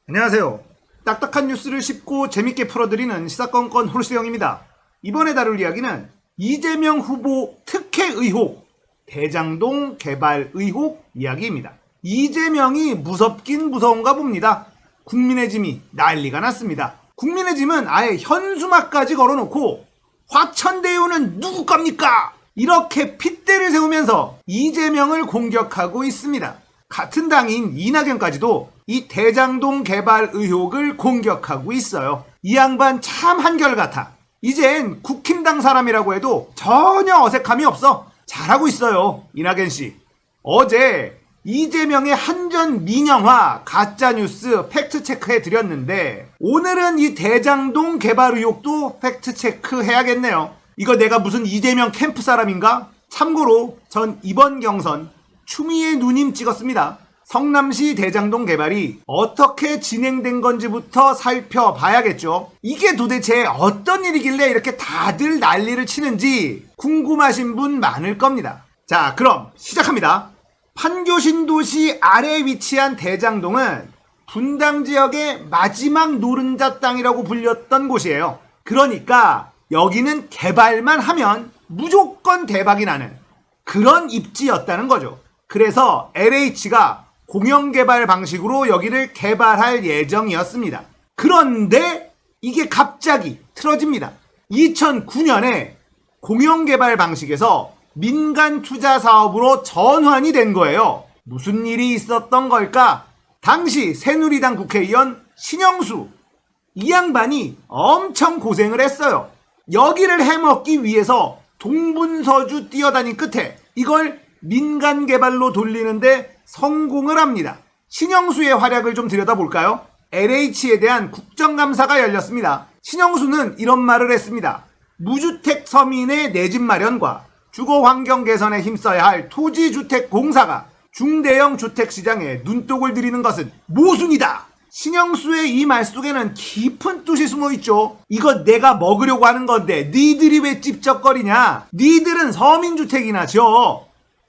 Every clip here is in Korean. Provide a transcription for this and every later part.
안녕하세요. 딱딱한 뉴스를 쉽고 재밌게 풀어드리는 시사건건 홀수영입니다. 이번에 다룰 이야기는 이재명 후보 특혜 의혹, 대장동 개발 의혹 이야기입니다. 이재명이 무섭긴 무서운가 봅니다. 국민의 짐이 난리가 났습니다. 국민의 짐은 아예 현수막까지 걸어놓고 화천대유는 누구 겁니까? 이렇게 핏대를 세우면서 이재명을 공격하고 있습니다. 같은 당인 이낙연까지도 이 대장동 개발 의혹을 공격하고 있어요. 이 양반 참 한결같아. 이젠 국힘당 사람이라고 해도 전혀 어색함이 없어. 잘하고 있어요, 이낙연씨. 어제 이재명의 한전 민영화 가짜뉴스 팩트체크해 드렸는데 오늘은 이 대장동 개발 의혹도 팩트체크 해야겠네요. 이거 내가 무슨 이재명 캠프 사람인가? 참고로 전 이번 경선 추미애 누님 찍었습니다. 성남시 대장동 개발이 어떻게 진행된 건지부터 살펴봐야겠죠. 이게 도대체 어떤 일이길래 이렇게 다들 난리를 치는지 궁금하신 분 많을 겁니다. 자, 그럼 시작합니다. 판교 신도시 아래에 위치한 대장동은 분당 지역의 마지막 노른자 땅이라고 불렸던 곳이에요. 그러니까 여기는 개발만 하면 무조건 대박이 나는 그런 입지였다는 거죠. 그래서 LH가 공영개발 방식으로 여기를 개발할 예정이었습니다. 그런데 이게 갑자기 틀어집니다. 2009년에 공영개발 방식에서 민간 투자 사업으로 전환이 된 거예요. 무슨 일이 있었던 걸까? 당시 새누리당 국회의원 신영수, 이 양반이 엄청 고생을 했어요. 여기를 해먹기 위해서 동분서주 뛰어다닌 끝에 이걸 민간 개발로 돌리는데 성공을 합니다. 신영수의 활약을 좀 들여다볼까요? LH에 대한 국정감사가 열렸습니다. 신영수는 이런 말을 했습니다. 무주택 서민의 내 집 마련과 주거 환경 개선에 힘써야 할 토지주택공사가 중대형 주택시장에 눈독을 들이는 것은 모순이다. 신영수의 이 말 속에는 깊은 뜻이 숨어있죠. 이거 내가 먹으려고 하는 건데 니들이 왜 찝쩍거리냐. 니들은 서민주택이나 지어.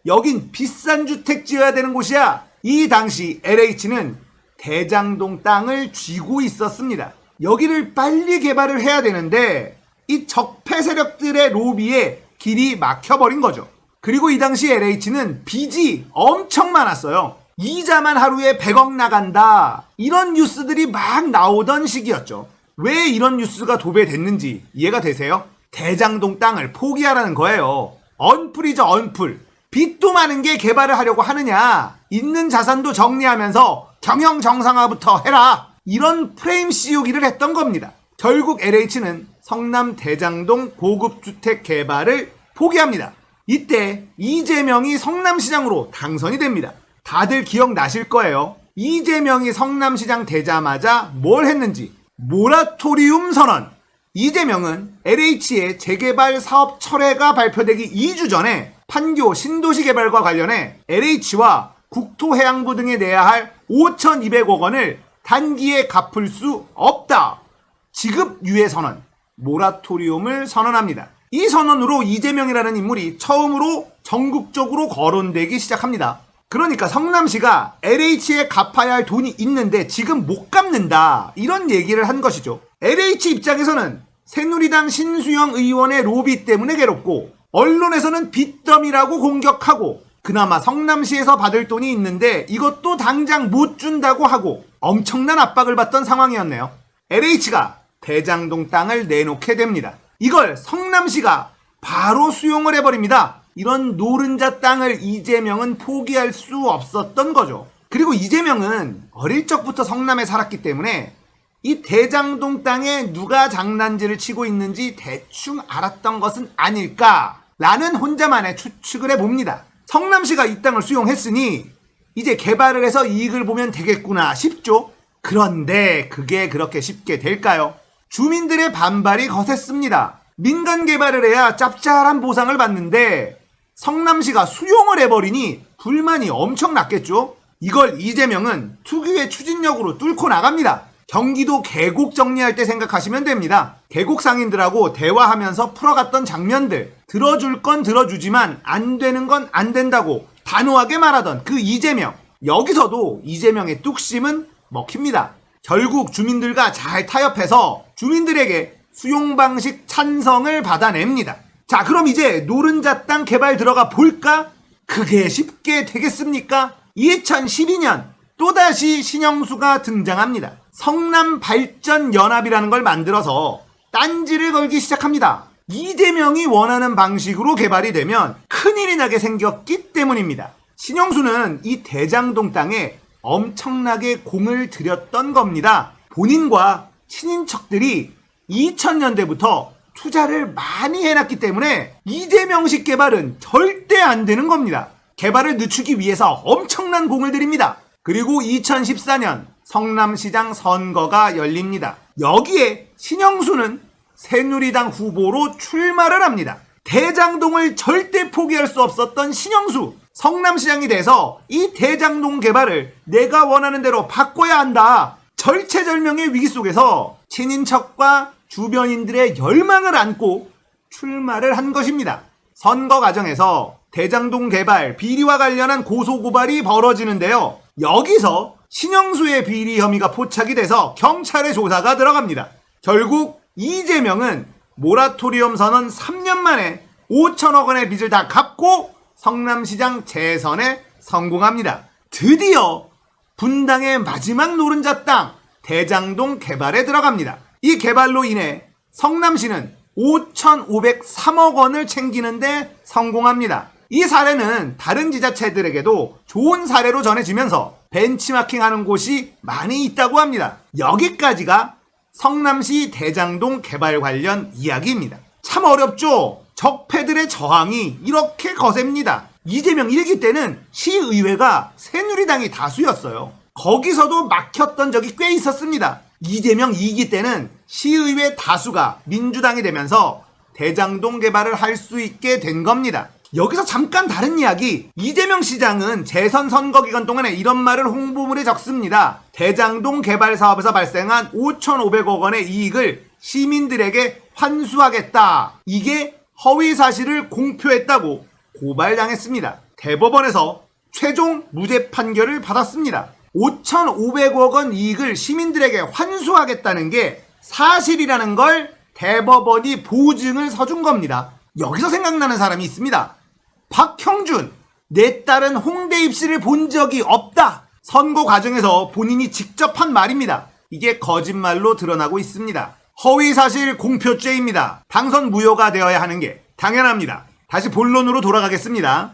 여긴 비싼 주택 지어야 되는 곳이야. 이 당시 LH는 대장동 땅을 쥐고 있었습니다. 여기를 빨리 개발을 해야 되는데 이 적폐 세력들의 로비에 길이 막혀버린 거죠. 그리고 이 당시 LH는 빚이 엄청 많았어요. 이자만 하루에 100억 나간다. 이런 뉴스들이 막 나오던 시기였죠. 왜 이런 뉴스가 도배됐는지 이해가 되세요? 대장동 땅을 포기하라는 거예요. 언플이죠, 언플. 빚도 많은 게 개발을 하려고 하느냐. 있는 자산도 정리하면서 경영 정상화부터 해라. 이런 프레임 씌우기를 했던 겁니다. 결국 LH는 성남 대장동 고급주택 개발을 포기합니다. 이때 이재명이 성남시장으로 당선이 됩니다. 다들 기억나실 거예요. 이재명이 성남시장 되자마자 뭘 했는지. 모라토리움 선언. 이재명은 LH의 재개발 사업 철회가 발표되기 2주 전에 판교 신도시 개발과 관련해 LH와 국토해양부 등에 내야 할 5,200억 원을 단기에 갚을 수 없다. 지급 유예 선언, 모라토리움을 선언합니다. 이 선언으로 이재명이라는 인물이 처음으로 전국적으로 거론되기 시작합니다. 그러니까 성남시가 LH에 갚아야 할 돈이 있는데 지금 못 갚는다. 이런 얘기를 한 것이죠. LH 입장에서는 새누리당 신수영 의원의 로비 때문에 괴롭고 언론에서는 빚더미라고 공격하고 그나마 성남시에서 받을 돈이 있는데 이것도 당장 못 준다고 하고 엄청난 압박을 받던 상황이었네요. LH가 대장동 땅을 내놓게 됩니다. 이걸 성남시가 바로 수용을 해버립니다. 이런 노른자 땅을 이재명은 포기할 수 없었던 거죠. 그리고 이재명은 어릴 적부터 성남에 살았기 때문에 이 대장동 땅에 누가 장난질을 치고 있는지 대충 알았던 것은 아닐까라는 혼자만의 추측을 해봅니다. 성남시가 이 땅을 수용했으니 이제 개발을 해서 이익을 보면 되겠구나 싶죠. 그런데 그게 그렇게 쉽게 될까요? 주민들의 반발이 거셌습니다. 민간 개발을 해야 짭짤한 보상을 받는데 성남시가 수용을 해버리니 불만이 엄청 났겠죠. 이걸 이재명은 특유의 추진력으로 뚫고 나갑니다. 경기도 계곡 정리할 때 생각하시면 됩니다. 계곡 상인들하고 대화하면서 풀어갔던 장면들, 들어줄 건 들어주지만 안 되는 건 안 된다고 단호하게 말하던 그 이재명. 여기서도 이재명의 뚝심은 먹힙니다. 결국 주민들과 잘 타협해서 주민들에게 수용방식 찬성을 받아냅니다. 자, 그럼 이제 노른자 땅 개발 들어가 볼까? 그게 쉽게 되겠습니까? 2012년 또다시 신영수가 등장합니다. 성남발전연합이라는 걸 만들어서 딴지를 걸기 시작합니다. 이재명이 원하는 방식으로 개발이 되면 큰일이 나게 생겼기 때문입니다. 신영수는 이 대장동 땅에 엄청나게 공을 들였던 겁니다. 본인과 친인척들이 2000년대부터 투자를 많이 해놨기 때문에 이재명식 개발은 절대 안 되는 겁니다. 개발을 늦추기 위해서 엄청난 공을 들입니다. 그리고 2014년 성남시장 선거가 열립니다. 여기에 신영수는 새누리당 후보로 출마를 합니다. 대장동을 절대 포기할 수 없었던 신영수. 성남시장이 돼서 이 대장동 개발을 내가 원하는 대로 바꿔야 한다. 절체절명의 위기 속에서 친인척과 주변인들의 열망을 안고 출마를 한 것입니다. 선거 과정에서 대장동 개발 비리와 관련한 고소고발이 벌어지는데요. 여기서 신영수의 비리 혐의가 포착이 돼서 경찰의 조사가 들어갑니다. 결국 이재명은 모라토리엄 선언 3년 만에 5천억 원의 빚을 다 갚고 성남시장 재선에 성공합니다. 드디어 분당의 마지막 노른자 땅 대장동 개발에 들어갑니다. 이 개발로 인해 성남시는 5,503억 원을 챙기는데 성공합니다. 이 사례는 다른 지자체들에게도 좋은 사례로 전해지면서 벤치마킹하는 곳이 많이 있다고 합니다. 여기까지가 성남시 대장동 개발 관련 이야기입니다. 참 어렵죠? 적폐들의 저항이 이렇게 거셉니다. 이재명 1기 때는 시의회가 새누리당이 다수였어요. 거기서도 막혔던 적이 꽤 있었습니다. 이재명 2기 때는 시의회 다수가 민주당이 되면서 대장동 개발을 할 수 있게 된 겁니다. 여기서 잠깐 다른 이야기. 이재명 시장은 재선 선거 기간 동안에 이런 말을 홍보물에 적습니다. 대장동 개발 사업에서 발생한 5,500억 원의 이익을 시민들에게 환수하겠다. 이게 허위 사실을 공표했다고 고발당했습니다. 대법원에서 최종 무죄 판결을 받았습니다. 5,500억 원 이익을 시민들에게 환수하겠다는 게 사실이라는 걸 대법원이 보증을 서준 겁니다. 여기서 생각나는 사람이 있습니다. 박형준. 내 딸은 홍대 입시를 본 적이 없다. 선거 과정에서 본인이 직접 한 말입니다. 이게 거짓말로 드러나고 있습니다. 허위사실 공표죄입니다. 당선 무효가 되어야 하는 게 당연합니다. 다시 본론으로 돌아가겠습니다.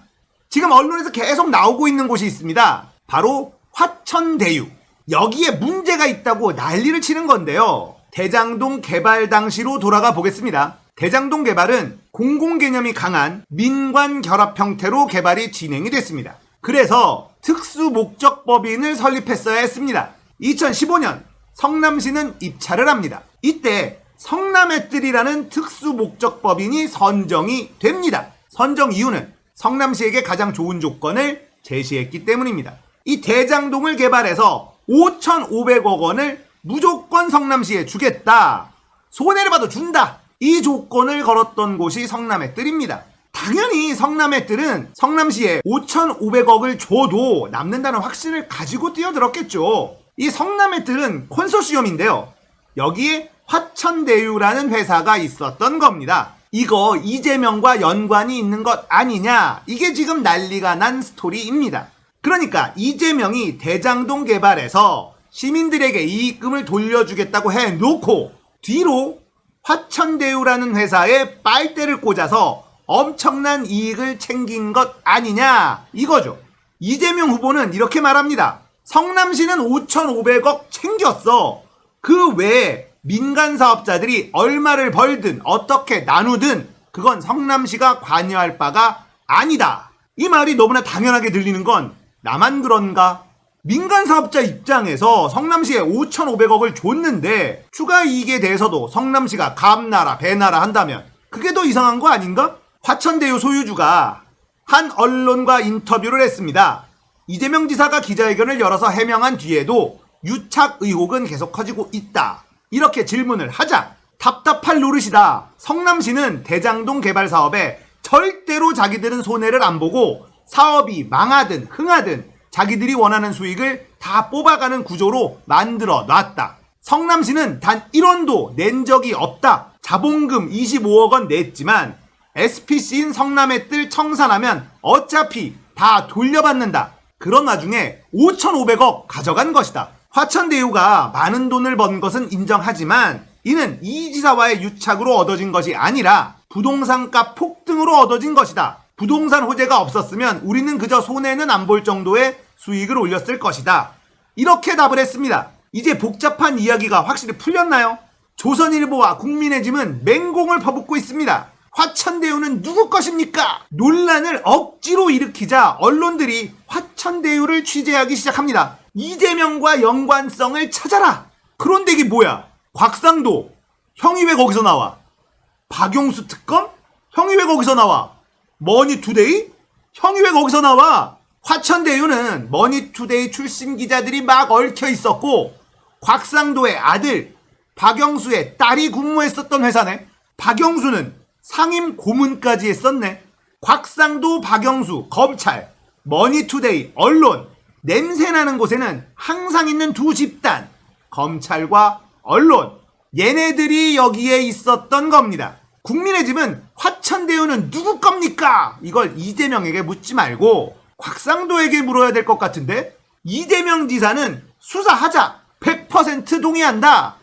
지금 언론에서 계속 나오고 있는 곳이 있습니다. 바로 화천대유. 여기에 문제가 있다고 난리를 치는 건데요. 대장동 개발 당시로 돌아가 보겠습니다. 대장동 개발은 공공개념이 강한 민관 결합 형태로 개발이 진행이 됐습니다. 그래서 특수목적법인을 설립했어야 했습니다. 2015년 성남시는 입찰을 합니다. 이때 성남의 뜰이라는 특수목적법인이 선정이 됩니다. 선정 이유는 성남시에게 가장 좋은 조건을 제시했기 때문입니다. 이 대장동을 개발해서 5,500억 원을 무조건 성남시에 주겠다. 손해를 봐도 준다. 이 조건을 걸었던 곳이 성남의 뜰입니다. 당연히 성남의 뜰은 성남시에 5,500억을 줘도 남는다는 확신을 가지고 뛰어들었겠죠. 이 성남의 뜰은 콘소시엄인데요. 여기에 화천대유라는 회사가 있었던 겁니다. 이거 이재명과 연관이 있는 것 아니냐? 이게 지금 난리가 난 스토리입니다. 그러니까 이재명이 대장동 개발해서 시민들에게 이익금을 돌려주겠다고 해놓고 뒤로 화천대유라는 회사에 빨대를 꽂아서 엄청난 이익을 챙긴 것 아니냐 이거죠. 이재명 후보는 이렇게 말합니다. 성남시는 5,500억 챙겼어. 그 외에 민간 사업자들이 얼마를 벌든 어떻게 나누든 그건 성남시가 관여할 바가 아니다. 이 말이 너무나 당연하게 들리는 건 나만 그런가? 민간 사업자 입장에서 성남시에 5,500억을 줬는데 추가 이익에 대해서도 성남시가 감나라 배나라 한다면 그게 더 이상한 거 아닌가? 화천대유 소유주가 한 언론과 인터뷰를 했습니다. 이재명 지사가 기자회견을 열어서 해명한 뒤에도 유착 의혹은 계속 커지고 있다. 이렇게 질문을 하자 답답할 노릇이다. 성남시는 대장동 개발 사업에 절대로 자기들은 손해를 안 보고 사업이 망하든 흥하든 자기들이 원하는 수익을 다 뽑아가는 구조로 만들어 놨다. 성남시는 단 1원도 낸 적이 없다. 자본금 25억 원 냈지만 SPC인 성남의 뜰 청산하면 어차피 다 돌려받는다. 그런 와중에 5,500억 가져간 것이다. 화천대유가 많은 돈을 번 것은 인정하지만 이는 이 지사와의 유착으로 얻어진 것이 아니라 부동산값 폭등으로 얻어진 것이다. 부동산 호재가 없었으면 우리는 그저 손해는 안 볼 정도의 수익을 올렸을 것이다. 이렇게 답을 했습니다. 이제 복잡한 이야기가 확실히 풀렸나요? 조선일보와 국민의 짐은 맹공을 퍼붓고 있습니다. 화천대유는 누구 것입니까? 논란을 억지로 일으키자 언론들이 화천대유를 취재하기 시작합니다. 이재명과 연관성을 찾아라. 그런데 이게 뭐야? 곽상도 형이 왜 거기서 나와? 박용수 특검? 형이 왜 거기서 나와? 머니투데이? 형이 왜 거기서 나와? 화천대유는 머니투데이 출신 기자들이 막 얽혀 있었고 곽상도의 아들 박영수의 딸이 근무했었던 회사네. 박영수는 상임 고문까지 했었네. 곽상도, 박영수, 검찰, 머니투데이, 언론, 냄새나는 곳에는 항상 있는 두 집단, 검찰과 언론, 얘네들이 여기에 있었던 겁니다. 국민의 집은 화천대유는 누구 겁니까? 이걸 이재명에게 묻지 말고 곽상도에게 물어야 될 것 같은데? 이재명 지사는 수사하자, 100% 동의한다,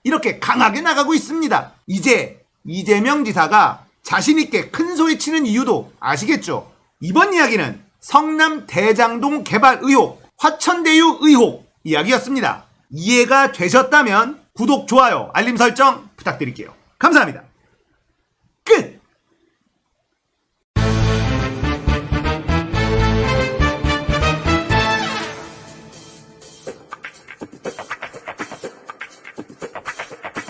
이렇게 강하게 나가고 있습니다. 이제 이재명 지사가 자신있게 큰 소리 치는 이유도 아시겠죠? 이번 이야기는 성남 대장동 개발 의혹, 화천대유 의혹 이야기였습니다. 이해가 되셨다면 구독, 좋아요, 알림 설정 부탁드릴게요. 감사합니다. 끝!